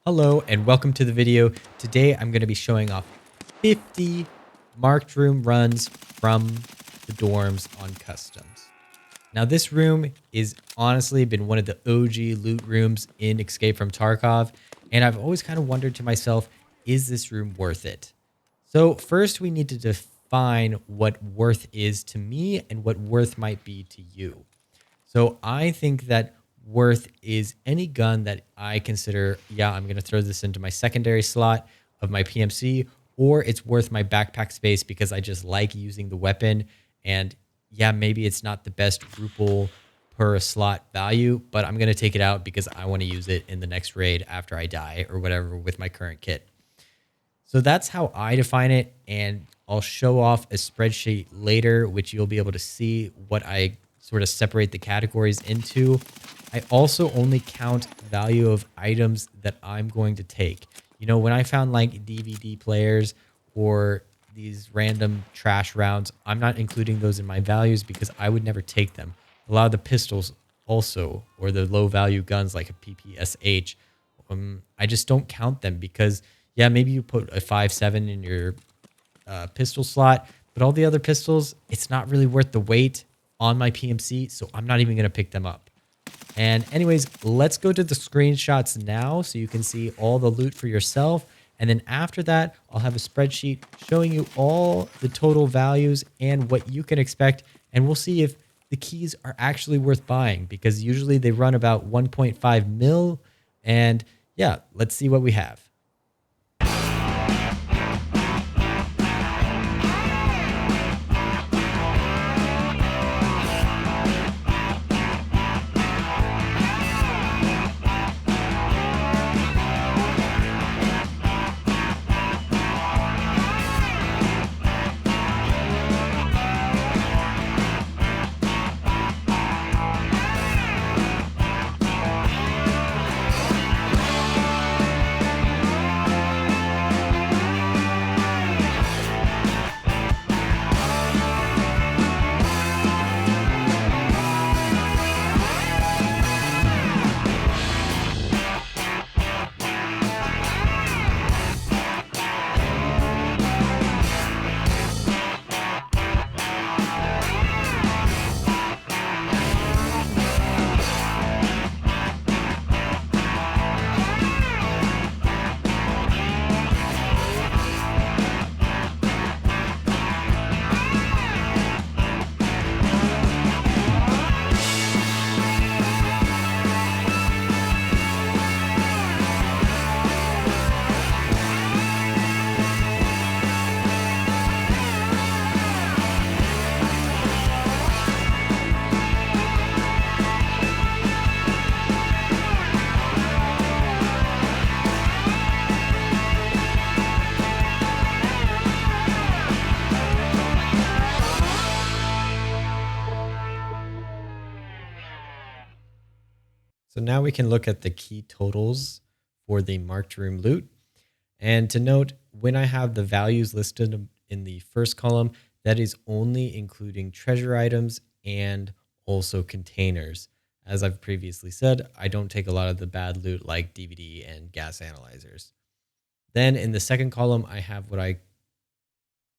Hello and welcome to the video. Today I'm going to be showing off 50 marked room runs from the dorms on customs. Now this room is honestly been one of the OG loot rooms in Escape from Tarkov, and I've always kind of wondered to myself, is this room worth it? So first we need to define what worth is to me and what worth might be to you. So I think that worth is any gun that I consider, yeah, I'm going to throw this into my secondary slot of my PMC, or it's worth my backpack space because I just like using the weapon. And yeah, maybe it's not the best Rupal per slot value, but I'm going to take it out because I want to use it in the next raid after I die or whatever with my current kit. So that's how I define it, and I'll show off a spreadsheet later, which you'll be able to see what I sort of separate the categories into. I also only count value of items that I'm going to take. You know, when I found like DVD players or these random trash rounds, I'm not including those in my values because I would never take them. A lot of the pistols also, or the low value guns like a PPSH, I just don't count them because yeah, maybe you put a 5.7 in your pistol slot, but all the other pistols, it's not really worth the weight on my PMC, so I'm not even going to pick them up. And anyways, let's go to the screenshots now so you can see all the loot for yourself. And then after that, I'll have a spreadsheet showing you all the total values and what you can expect. And we'll see if the keys are actually worth buying because usually they run about 1.5 mil. And yeah, let's see what we have. So now we can look at the key totals for the marked room loot. And to note, when I have the values listed in the first column, that is only including treasure items and also containers. As I've previously said, I don't take a lot of the bad loot like DVD and gas analyzers. Then in the second column, I have what I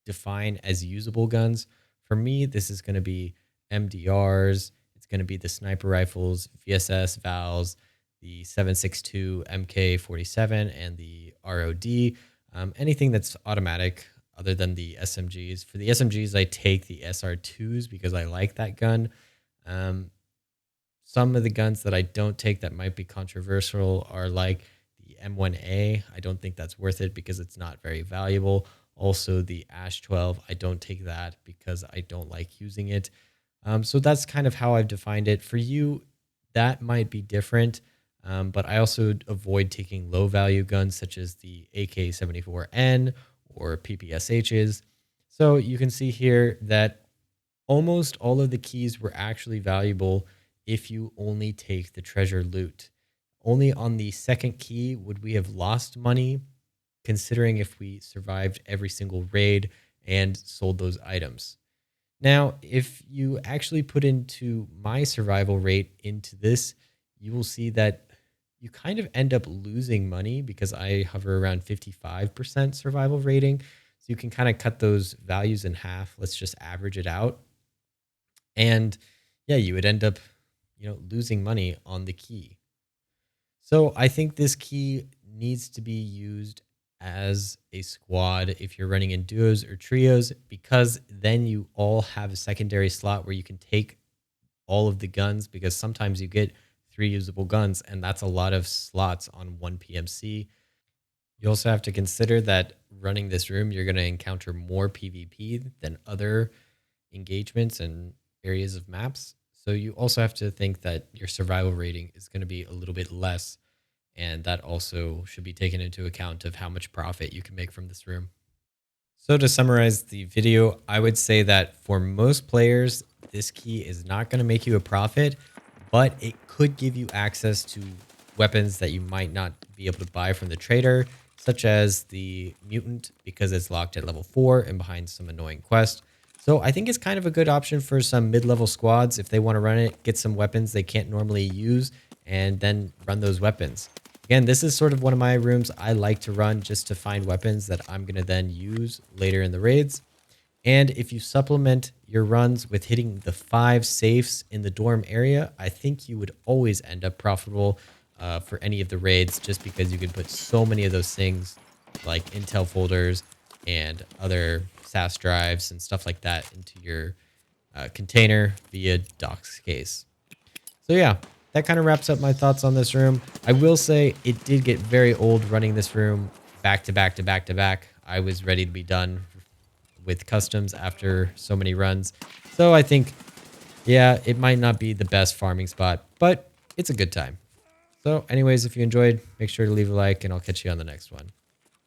define as usable guns. For me, this is going to be MDRs. It's going to be the sniper rifles, VSS, VALs, the 7.62 MK47, and the ROD. Anything that's automatic other than the SMGs. For the SMGs, I take the SR2s because I like that gun. Some of the guns that I don't take that might be controversial are like the M1A. I don't think that's worth it because it's not very valuable. Also, the Ash 12, I don't take that because I don't like using it. So that's kind of how I've defined it. For you, that might be different, but I also avoid taking low value guns such as the AK-74N or PPSHs. So you can see here that almost all of the keys were actually valuable if you only take the treasure loot. Only on the second key would we have lost money, considering if we survived every single raid and sold those items. Now, if you actually put into my survival rate into this, you will see that you kind of end up losing money because I hover around 55% survival rating. So you can kind of cut those values in half. Let's just average it out. And yeah, you would end up, losing money on the key. So I think this key needs to be used as a squad if you're running in duos or trios, because then you all have a secondary slot where you can take all of the guns, because sometimes you get 3 usable guns and that's a lot of slots on one PMC. You also have to consider that running this room, you're going to encounter more PvP than other engagements and areas of maps. So you also have to think that your survival rating is going to be a little bit less. And that also should be taken into account of how much profit you can make from this room. So to summarize the video, I would say that for most players, this key is not going to make you a profit, but it could give you access to weapons that you might not be able to buy from the trader, such as the mutant, because it's locked at level 4 and behind some annoying quest. So I think it's kind of a good option for some mid-level squads if they want to run it, get some weapons they can't normally use, and then run those weapons. Again, this is sort of one of my rooms I like to run just to find weapons that I'm going to then use later in the raids. And if you supplement your runs with hitting the 5 safes in the dorm area, I think you would always end up profitable for any of the raids, just because you can put so many of those things like intel folders and other SAS drives and stuff like that into your container via docs case. So yeah, that kind of wraps up my thoughts on this room. I will say it did get very old running this room back to back to back to back. I was ready to be done with customs after so many runs. So I think, yeah, it might not be the best farming spot, but it's a good time. So anyways, if you enjoyed, make sure to leave a like and I'll catch you on the next one.